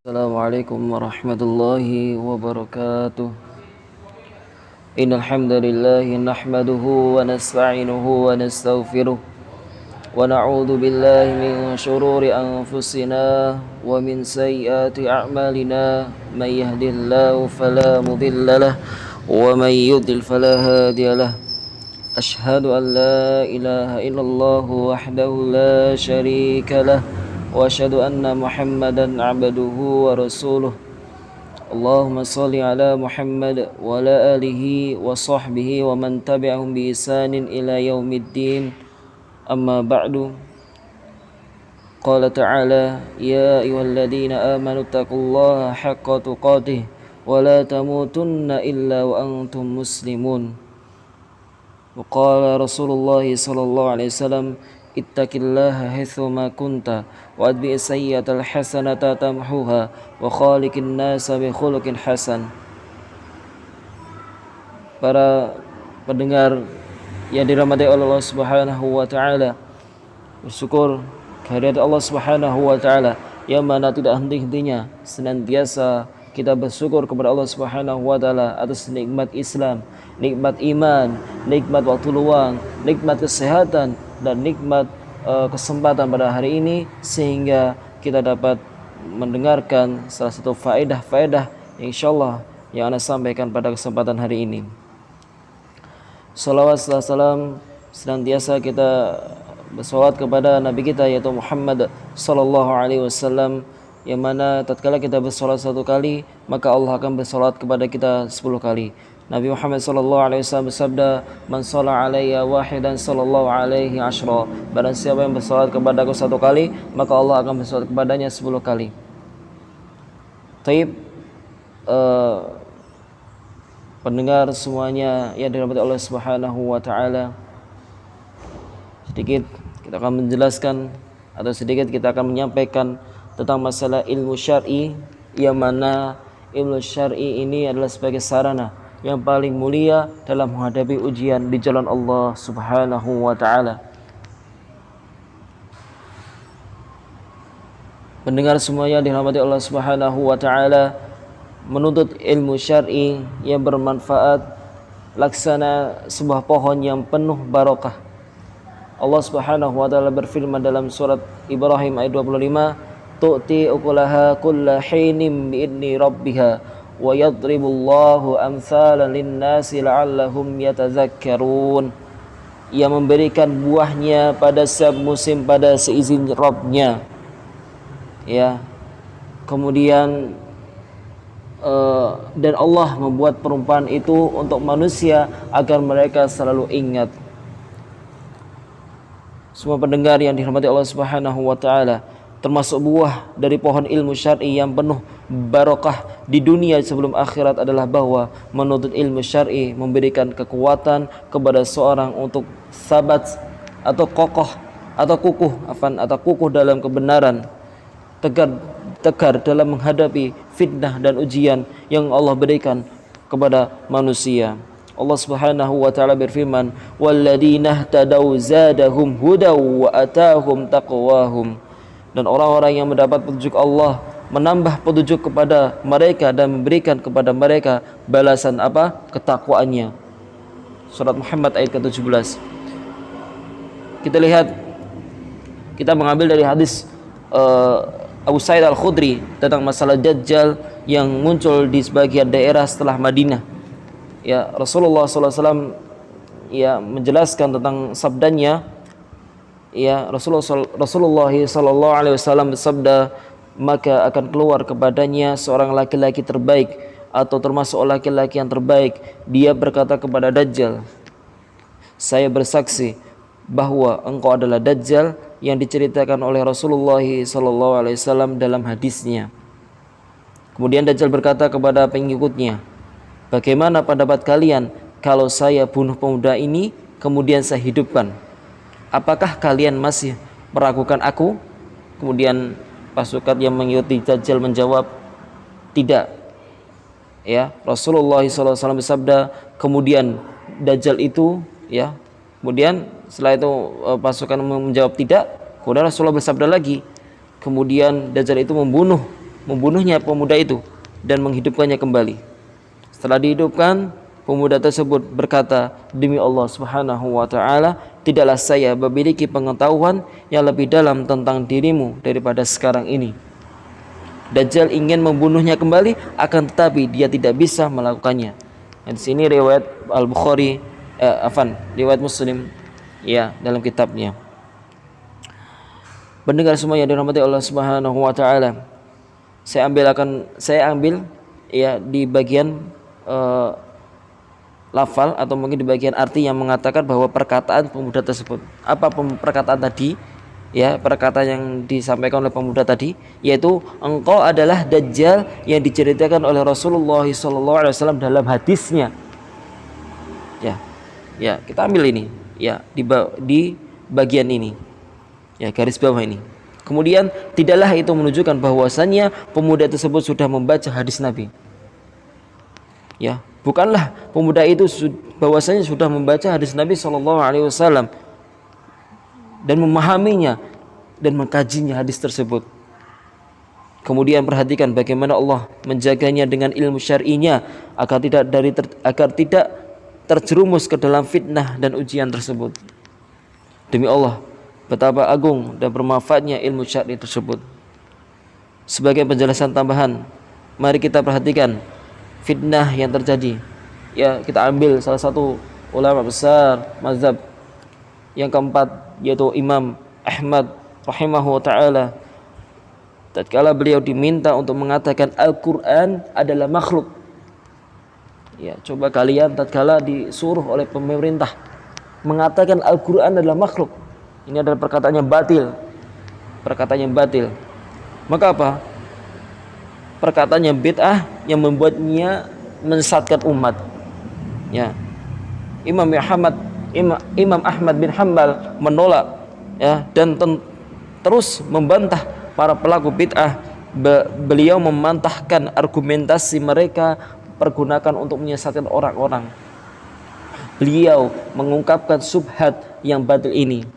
Assalamualaikum warahmatullahi wabarakatuh. Innal hamdalillah nahmaduhu wa nasta'inuhu wa nastaghfiruh wa na'udzu billahi min shururi anfusina wa min sayyiati a'malina may yahdihillahu fala mudilla lahu wa may yudlil fala hadiya lahu. Ashhadu an la ilaha illallah wahdahu la syarika lah wa asyhadu anna Muhammadan abduhu wa rasuluh. Allahumma salli ala Muhammad wa ala alihi wa sahbihi wa man tabi'ahum bi ihsanin ila yaumiddin. Amma ba'du. Qala ta'ala ya ayyuhalladzina amanu taqullaha haqqa tuqatih wa la tamutunna illa wa antum muslimun. Wa qala Rasulullah sallallahu alaihi wasallam ittaqillaha haitsuma kunta wa adbi'is sayyi'atal hasanata tamhuha wa khaliqin nasa bi khuluqin hasan. Para pendengar yang dirahmati Allah Subhanahu wa taala, bersyukur kehadirat Allah Subhanahu wa taala yang mana tidak henti-hentinya senantiasa kita bersyukur kepada Allah Subhanahu wa taala atas nikmat Islam, nikmat iman, nikmat waktu luang, nikmat kesehatan dan nikmat kesempatan pada hari ini sehingga kita dapat mendengarkan salah satu faedah-faedah insyaallah yang Anda sampaikan pada kesempatan hari ini. Salawat serta salam senantiasa kita bersolawat kepada Nabi kita yaitu Muhammad sallallahu alaihi wasallam, yang mana tatkala kita bersolat satu kali maka Allah akan bersolat kepada kita 10 kali. Nabi Muhammad sallallahu alaihi wasallam bersabda, "Man shalla alayya wahidan sallallahu alaihi asyra." Barang siapa yang bersolat kepadaku satu kali, maka Allah akan bersolat kepadanya 10 kali. Taib, pendengar semuanya yang dirahmati Allah Subhanahu wa taala, sedikit kita akan menjelaskan atau sedikit kita akan menyampaikan tentang masalah ilmu syar'i, yang mana ilmu syar'i ini adalah sebagai sarana yang paling mulia dalam menghadapi ujian di jalan Allah Subhanahu wa taala. Pendengar semuanya dirahmati Allah Subhanahu wa taala, menuntut ilmu syar'i yang bermanfaat laksana sebuah pohon yang penuh barokah. Allah Subhanahu wa taala berfirman dalam surat Ibrahim ayat 25, tu'ti ukulaha kulla hinin bi'idni rabbiha wa yadribullahu amsalan linnasi la'allahum yatazakkarun. Ia memberikan buahnya pada setiap musim pada seizin Rabbnya, ya. Kemudian dan Allah membuat perumpamaan itu untuk manusia agar mereka selalu ingat. Semua pendengar yang dirahmati Allah Subhanahu wa taala, termasuk buah dari pohon ilmu syar'i yang penuh barokah di dunia sebelum akhirat adalah bahwa menuntut ilmu syar'i memberikan kekuatan kepada seorang untuk sabat atau kokoh atau kukuh dalam kebenaran, tegar dalam menghadapi fitnah dan ujian yang Allah berikan kepada manusia. Allah Subhanahu wa taala berfirman, "Walladzina ihtadaw zadahum hudaw wa atahum taqwahum." Dan orang-orang yang mendapat petunjuk Allah menambah petunjuk kepada mereka dan memberikan kepada mereka balasan apa? Ketakwaannya. Surat Muhammad ayat ke-17. Kita lihat, kita mengambil dari hadis Abu Sa'id Al-Khudri tentang masalah Dajjal yang muncul di sebagian daerah setelah Madinah. Ya, Rasulullah SAW ya menjelaskan tentang sabdanya. Ya, Rasulullah sallallahu alaihi wasallam bersabda, maka akan keluar kepadanya seorang laki-laki terbaik atau termasuk laki-laki yang terbaik. Dia berkata kepada Dajjal, "Saya bersaksi bahwa engkau adalah Dajjal yang diceritakan oleh Rasulullah sallallahu alaihi wasallam dalam hadisnya." Kemudian Dajjal berkata kepada pengikutnya, "Bagaimana pendapat kalian kalau saya bunuh pemuda ini kemudian saya hidupkan? Apakah kalian masih meragukan aku?" Kemudian pasukan yang mengikuti Dajjal menjawab, "Tidak." Ya, Rasulullah SAW bersabda, kemudian Dajjal itu, ya, kemudian setelah itu pasukan menjawab tidak. Kemudian Rasulullah bersabda lagi, kemudian Dajjal itu membunuh membunuhnya pemuda itu dan menghidupkannya kembali. Setelah dihidupkan, pemuda tersebut berkata, demi Allah Subhanahu wa taala, tidaklah saya memiliki pengetahuan yang lebih dalam tentang dirimu daripada sekarang ini. Dajjal ingin membunuhnya kembali, akan tetapi dia tidak bisa melakukannya. Di sini riwayat Al-Bukhari, riwayat Muslim ya dalam kitabnya. Pendengar semua yang dirahmati Allah Subhanahu wa taala, saya ambil ya di bagian lafal atau mungkin di bagian arti yang mengatakan bahwa perkataan pemuda tersebut. Apa perkataan tadi? Ya, perkataan yang disampaikan oleh pemuda tadi, yaitu engkau adalah Dajjal yang diceritakan oleh Rasulullah SAW dalam hadisnya. Ya, kita ambil ini, ya di bagian ini, ya garis bawah ini. Kemudian tidaklah itu menunjukkan bahwasannya pemuda tersebut sudah membaca hadis Nabi. Ya, bukanlah pemuda itu bahwasanya sudah membaca hadis Nabi SAW dan memahaminya dan mengkajinya hadis tersebut. Kemudian perhatikan bagaimana Allah menjaganya dengan ilmu syar'inya agar tidak terjerumus ke dalam fitnah dan ujian tersebut. Demi Allah, betapa agung dan bermanfaatnya ilmu syar'i tersebut. Sebagai penjelasan tambahan, mari kita perhatikan fitnah yang terjadi. Ya, kita ambil salah satu ulama besar mazhab yang keempat, yaitu Imam Ahmad rahimahu ta'ala. Tatkala beliau diminta untuk mengatakan Al-Quran adalah makhluk, ya coba kalian tatkala disuruh oleh pemerintah mengatakan Al-Quran adalah makhluk, ini adalah perkataan yang batil, maka apa? Perkataan yang bid'ah yang membuatnya menyesatkan umat. Ya, Imam Ahmad bin Hanbal menolak, ya, dan terus membantah para pelaku bid'ah. Beliau memantahkan argumentasi mereka pergunakan untuk menyesatkan orang-orang. Beliau mengungkapkan subhat yang batil ini.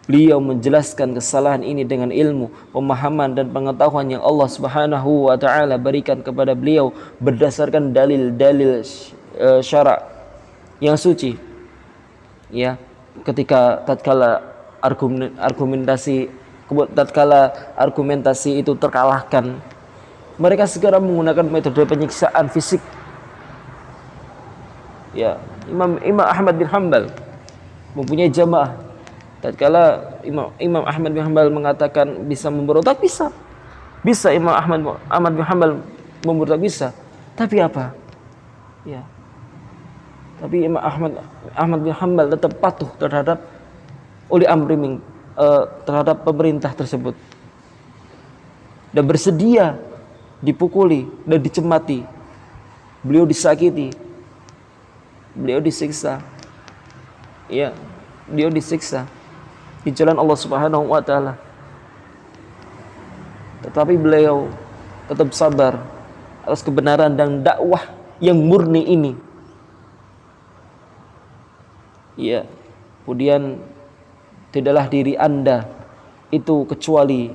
Beliau menjelaskan kesalahan ini dengan ilmu, pemahaman dan pengetahuan yang Allah Subhanahu wa taala berikan kepada beliau berdasarkan dalil-dalil syara' yang suci. Ya, tatkala argumentasi itu terkalahkan, mereka segera menggunakan metode penyiksaan fisik. Ya, Imam Ahmad bin Hanbal mempunyai jamaah. Tatkala Imam Ahmad bin Hanbal mengatakan bisa memberontak, bisa Imam Ahmad bin Hanbal memberontak, bisa. Tapi apa? Ya, tapi Imam Ahmad bin Hanbal tetap patuh terhadap terhadap pemerintah tersebut dan bersedia dipukuli dan dicemati. Beliau disakiti, beliau disiksa. Ya, beliau disiksa di jalan Allah Subhanahu wa taala. Tetapi beliau tetap sabar atas kebenaran dan dakwah yang murni ini. Ya, kemudian tidaklah diri Anda itu kecuali,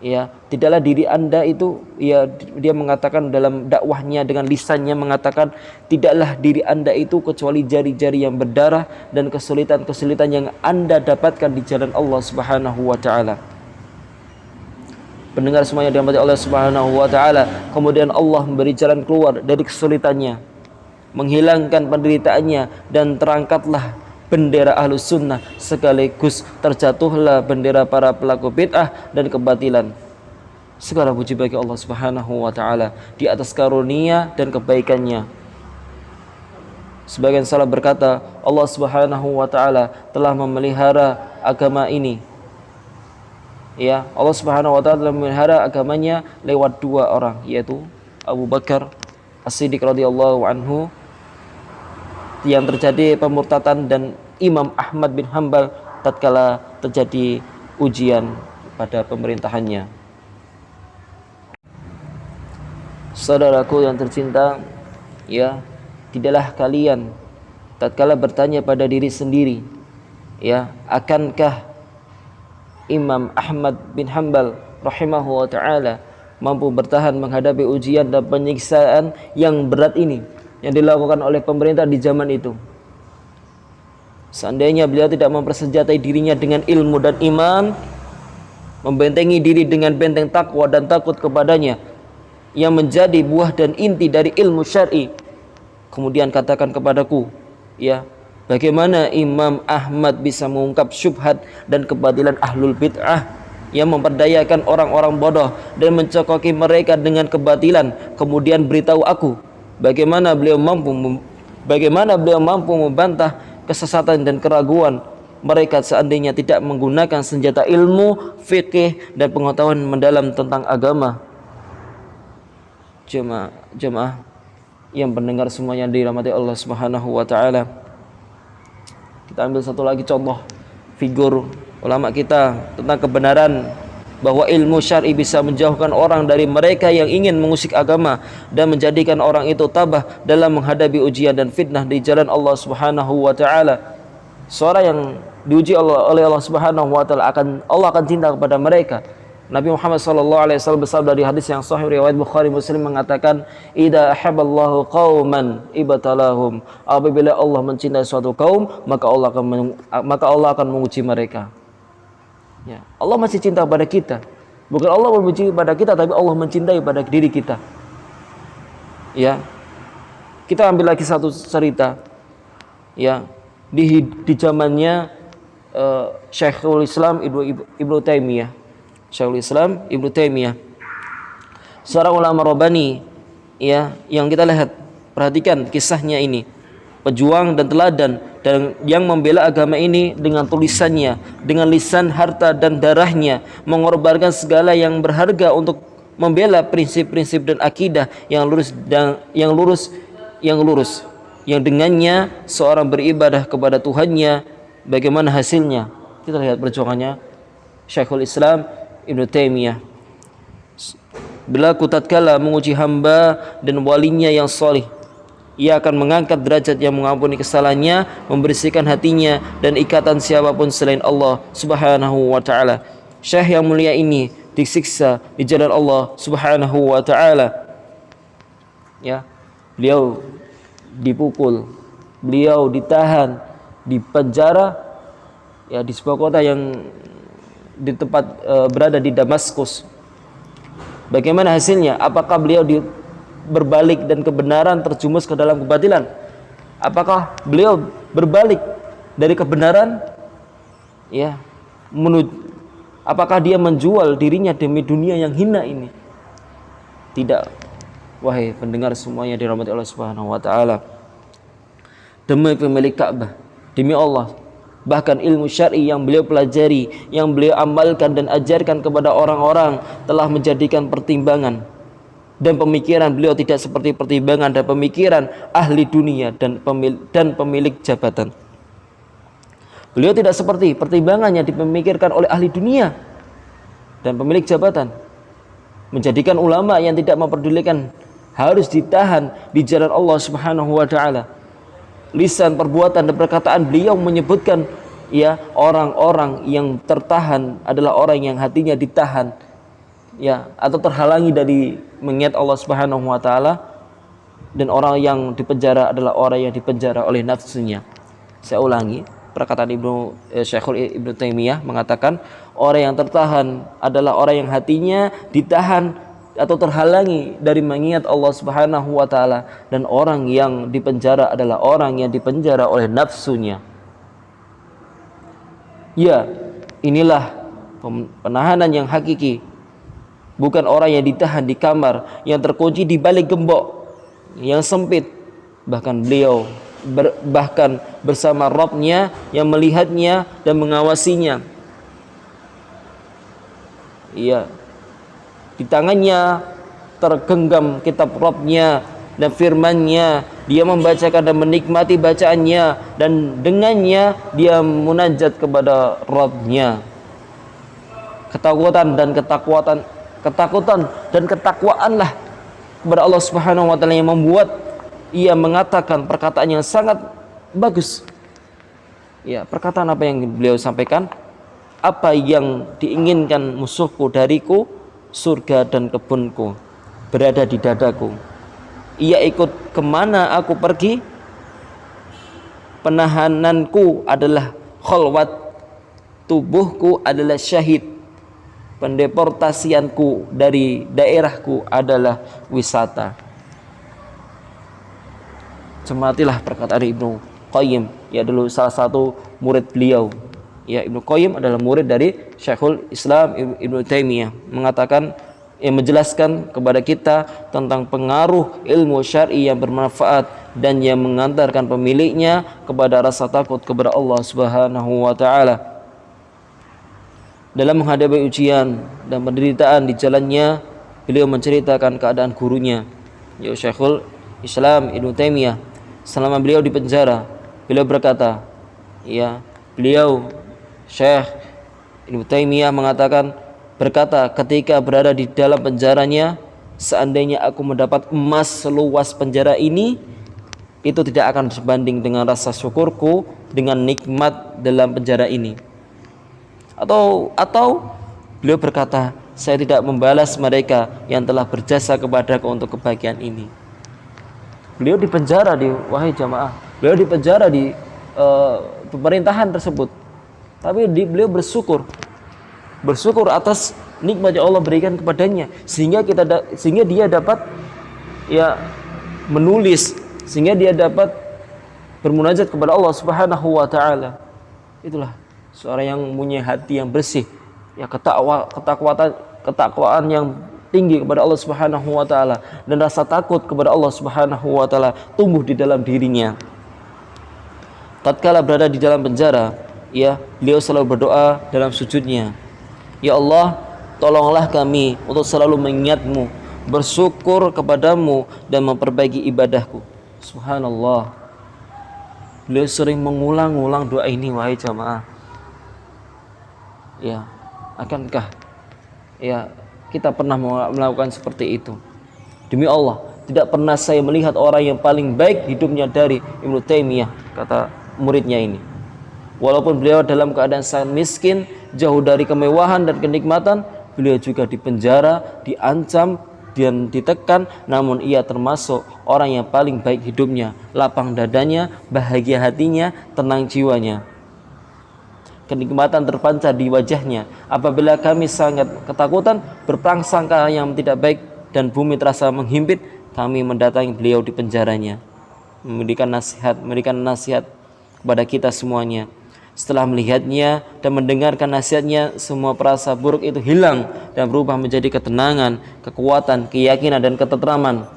ya, tidaklah diri Anda itu, ya, dia mengatakan dalam dakwahnya dengan lisannya mengatakan tidaklah diri Anda itu kecuali jari-jari yang berdarah dan kesulitan-kesulitan yang Anda dapatkan di jalan Allah Subhanahu wa taala. Pendengar semuanya dirahmati Allah Subhanahu wa taala, kemudian Allah memberi jalan keluar dari kesulitannya, menghilangkan penderitaannya, dan terangkatlah bendera Ahlus Sunnah sekaligus terjatuhlah bendera para pelaku bid'ah dan kebatilan. Segala puji bagi Allah Subhanahu wa taala di atas karunia dan kebaikannya. Sebagian salaf berkata, Allah Subhanahu wa taala telah memelihara agama ini. Ya, Allah Subhanahu wa taala telah memelihara agamanya lewat dua orang, yaitu Abu Bakar As-Siddiq radhiyallahu anhu yang terjadi pemurtatan, dan Imam Ahmad bin Hanbal tatkala terjadi ujian pada pemerintahannya. Saudaraku yang tercinta, ya, tidaklah kalian tatkala bertanya pada diri sendiri, ya, akankah Imam Ahmad bin Hanbal rahimahu wa ta'ala mampu bertahan menghadapi ujian dan penyiksaan yang berat ini yang dilakukan oleh pemerintah di zaman itu. Seandainya beliau tidak mempersenjatai dirinya dengan ilmu dan iman, membentengi diri dengan benteng takwa dan takut kepadanya yang menjadi buah dan inti dari ilmu syar'i, kemudian katakan kepadaku, ya, bagaimana Imam Ahmad bisa mengungkap syubhat dan kebatilan ahlul bid'ah yang memperdayakan orang-orang bodoh dan mencokoki mereka dengan kebatilan, kemudian beritahu aku bagaimana beliau mampu membantah kesesatan dan keraguan mereka seandainya tidak menggunakan senjata ilmu, fikih dan pengetahuan mendalam tentang agama. Jemaah yang mendengar semuanya dirahmati Allah Subhanahu wa taala. Kita ambil satu lagi contoh figur ulama kita tentang kebenaran bahwa ilmu syar'i bisa menjauhkan orang dari mereka yang ingin mengusik agama dan menjadikan orang itu tabah dalam menghadapi ujian dan fitnah di jalan Allah Subhanahu wa taala. Seorang yang diuji oleh Allah Subhanahu wa taala Allah akan cinta kepada mereka. Nabi Muhammad SAW bersabda di hadis yang sahih riwayat Bukhari Muslim mengatakan, "Idza ahabballahu qauman ibtalahum." Apabila Allah mencintai suatu kaum, maka Allah akan menguji mereka. Ya, Allah masih cinta pada kita. Bukan Allah membenci pada kita, tapi Allah mencintai pada diri kita. Ya. Kita ambil lagi satu cerita. Ya, di zamannya Syekhul Islam Ibnu Taimiyah. Syekhul Islam Ibnu Taimiyah, seorang ulama Rabbani, ya, yang kita lihat, perhatikan kisahnya ini, pejuang dan teladan dan yang membela agama ini dengan tulisannya, dengan lisan, harta dan darahnya, mengorbankan segala yang berharga untuk membela prinsip-prinsip dan akidah yang lurus, yang dengannya seorang beribadah kepada Tuhannya. Bagaimana hasilnya? Kita lihat perjuangannya Syekhul Islam Ibnu Taimiyah. Berlaku tatkala menguji hamba dan walinya yang solih, ia akan mengangkat derajat yang mengampuni kesalahannya, membersihkan hatinya dan ikatan siapapun selain Allah Subhanahu wa taala. Syekh yang mulia ini disiksa di jalan Allah Subhanahu wa taala. Ya, beliau dipukul, beliau ditahan di penjara, ya, di sebuah kota yang di tempat berada di Damaskus. Bagaimana hasilnya? Apakah beliau berbalik dan kebenaran terjumus ke dalam kebatilan? Apakah beliau berbalik dari kebenaran? Ya, apakah dia menjual dirinya demi dunia yang hina ini? Tidak. Wahai pendengar semuanya dirahmati Allah Subhanahu wa taala. Demi pemilik Ka'bah, demi Allah, bahkan ilmu syar'i yang beliau pelajari, yang beliau amalkan dan ajarkan kepada orang-orang telah menjadikan pertimbangan dan pemikiran beliau tidak seperti pertimbangan dan pemikiran ahli dunia dan pemilik jabatan. Beliau tidak seperti pertimbangannya dipemikirkan oleh ahli dunia dan pemilik jabatan, menjadikan ulama yang tidak memperdulikan harus ditahan di jalan Allah Subhanahu wa taala. Lisan, perbuatan dan perkataan beliau menyebutkan, ya, orang-orang yang tertahan adalah orang yang hatinya ditahan, ya, atau terhalangi dari mengingat Allah Subhanahu wa taala, dan orang yang dipenjara adalah orang yang dipenjara oleh nafsunya. Saya ulangi, perkataan Syekhul Ibnu Taimiyah mengatakan orang yang tertahan adalah orang yang hatinya ditahan atau terhalangi dari mengingat Allah Subhanahu wa taala, dan orang yang dipenjara adalah orang yang dipenjara oleh nafsunya. Ya, inilah penahanan yang hakiki. Bukan orang yang ditahan di kamar yang terkunci di balik gembok yang sempit. Bahkan beliau bahkan bersama Rabb-nya yang melihatnya dan mengawasinya. Iya, di tangannya tergenggam kitab Rabb-nya dan firman-Nya. Dia membacakan dan menikmati bacaannya, dan dengannya dia munajat kepada Rabb-nya. Ketakutan dan ketakwaanlah kepada Allah Subhanahu wa taala yang membuat ia mengatakan perkataan yang sangat bagus. Ya, perkataan apa yang beliau sampaikan? Apa yang diinginkan musuhku dariku, surga dan kebunku berada di dadaku. Ia ikut kemana aku pergi, penahananku adalah khalwat, tubuhku adalah syahid, pendeportasianku dari daerahku adalah wisata. Cermatilah perkataan Ibnu Qayyim, ya dulu salah satu murid beliau. Ya, Ibnu Qayyim adalah murid dari Syekhul Islam Ibnu Taimiyah, mengatakan yang menjelaskan kepada kita tentang pengaruh ilmu syar'i yang bermanfaat dan yang mengantarkan pemiliknya kepada rasa takut kepada Allah Subhanahu wa taala. Dalam menghadapi ujian dan penderitaan di jalannya, beliau menceritakan keadaan gurunya, yaitu Syekhul Islam Ibnu Taimiyah. Selama beliau di penjara, beliau berkata, ya, beliau Syekh Ibnu Taimiyah berkata ketika berada di dalam penjaranya, seandainya aku mendapat emas seluas penjara ini, itu tidak akan sebanding dengan rasa syukurku dengan nikmat dalam penjara ini. Atau beliau berkata, saya tidak membalas mereka yang telah berjasa kepadaku untuk kebahagiaan ini. Beliau di penjara, wahai jamaah, beliau di penjara di pemerintahan tersebut, tapi beliau bersyukur atas nikmat yang Allah berikan kepadanya, sehingga dia dapat ya menulis, sehingga dia dapat bermunajat kepada Allah Subhanahu wa taala. Itulah seorang yang mempunyai hati yang bersih, ya ketakwaan yang tinggi kepada Allah Subhanahu wa taala, dan rasa takut kepada Allah Subhanahu wa taala tumbuh di dalam dirinya. Tatkala berada di dalam penjara, ya, beliau selalu berdoa dalam sujudnya, ya Allah, tolonglah kami untuk selalu mengingat-Mu, bersyukur kepadamu dan memperbaiki ibadahku. Subhanallah. Beliau sering mengulang-ulang doa ini, wahai jamaah. Ya, akankah ya kita pernah melakukan seperti itu? Demi Allah, tidak pernah saya melihat orang yang paling baik hidupnya dari Ibnu Taimiyah, kata muridnya ini. Walaupun beliau dalam keadaan sangat miskin, jauh dari kemewahan dan kenikmatan, beliau juga dipenjara, diancam dan ditekan, namun ia termasuk orang yang paling baik hidupnya, lapang dadanya, bahagia hatinya, tenang jiwanya. Kenikmatan terpancar di wajahnya. Apabila kami sangat ketakutan, berprasangka yang tidak baik, dan bumi terasa menghimpit, kami mendatangi beliau di penjaranya, memberikan nasihat kepada kita semuanya. Setelah melihatnya dan mendengarkan nasihatnya, semua perasa buruk itu hilang dan berubah menjadi ketenangan, kekuatan, keyakinan, dan ketentraman.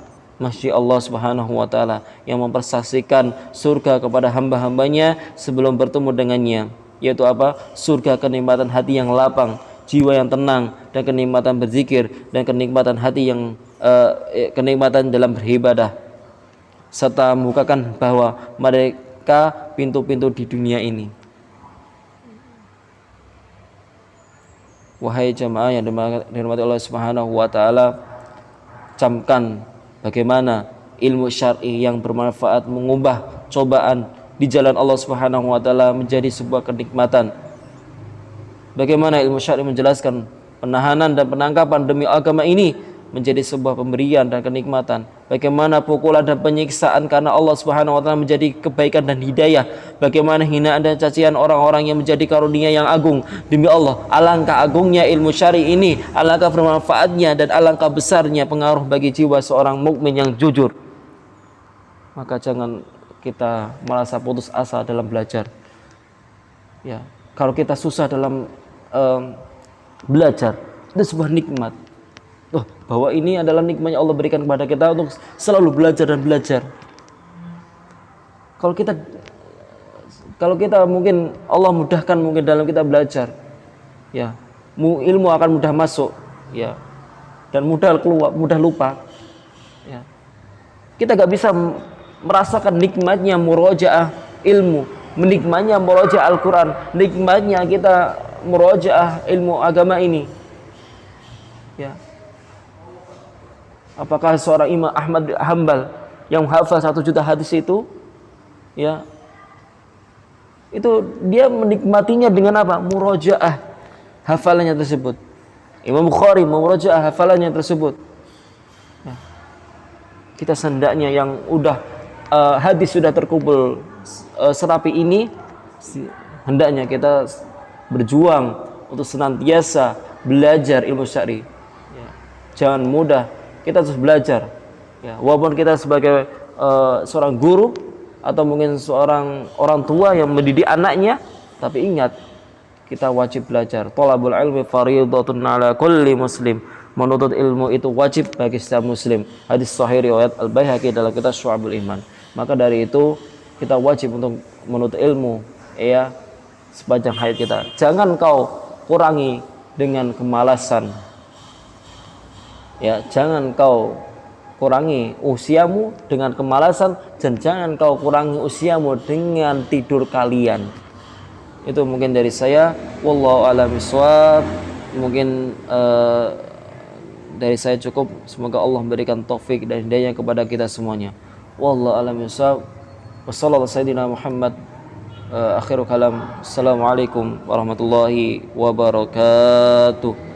Masya Allah Subhanahu wa ta'ala yang mempersaksikan surga kepada hamba-hambanya sebelum bertemu dengannya, yaitu apa? Surga kenikmatan hati yang lapang, jiwa yang tenang, dan kenikmatan berzikir, dan kenikmatan hati yang kenikmatan dalam beribadah, serta membukakan bahwa mereka pintu-pintu di dunia ini. Wahai jamaah yang dirahmati Allah Subhanahu wa taala, camkan bagaimana ilmu syar'i yang bermanfaat mengubah cobaan di jalan Allah Subhanahu wa taala menjadi sebuah kenikmatan. Bagaimana ilmu syar'i menjelaskan penahanan dan penangkapan demi agama ini menjadi sebuah pemberian dan kenikmatan. Bagaimana pukulan dan penyiksaan karena Allah Subhanahu wa taala menjadi kebaikan dan hidayah. Bagaimana hinaan dan cacian orang-orang yang menjadi karunia yang agung. Demi Allah, alangkah agungnya ilmu syar'i ini, alangkah bermanfaatnya, dan alangkah besarnya pengaruh bagi jiwa seorang mukmin yang jujur. Maka jangan kita merasa putus asa dalam belajar. Ya, kalau kita susah dalam belajar, itu sebuah nikmat. Bahwa ini adalah nikmat yang Allah berikan kepada kita untuk selalu belajar dan belajar. Kalau kita mungkin Allah mudahkan mungkin dalam kita belajar, ya, ilmu akan mudah masuk, ya, dan mudah keluar, mudah lupa, ya. Kita gak bisa merasakan nikmatnya murojaah ilmu, nikmatnya murojaah Al-Quran, nikmatnya kita murojaah ilmu agama ini, ya. Apakah seorang Imam Ahmad Hanbal yang hafal 1 juta hadis itu, ya, itu dia menikmatinya dengan apa? Murojaah hafalannya tersebut. Imam Bukhari memurajaah hafalannya tersebut. Ya. Kita hendaknya yang udah hadis sudah terkumpul serapi ini, hendaknya kita berjuang untuk senantiasa belajar ilmu syar'i. Ya. Jangan mudah, kita terus belajar. Ya, walaupun kita sebagai seorang guru atau mungkin seorang orang tua yang mendidik anaknya, tapi ingat, kita wajib belajar. Thalabul ilmi fardhatun 'ala kulli muslim. Menuntut ilmu itu wajib bagi setiap muslim. Hadis sahih riwayat Al-Baihaqi dalam kitab Syu'abul Iman. Maka dari itu kita wajib untuk menuntut ilmu ya sepanjang hayat kita. Jangan kau kurangi dengan kemalasan. Ya, jangan kau kurangi usiamu dengan kemalasan, dan jangan kau kurangi usiamu dengan tidur kalian. Itu mungkin dari saya. Wallahu a'lam bishawab. Mungkin dari saya cukup. Semoga Allah memberikan taufik dan hidayah kepada kita semuanya. Wallahu a'lam bishawab. Wassallallahu sayyidina Muhammad. Akhirul kalam. Assalamualaikum warahmatullahi wabarakatuh.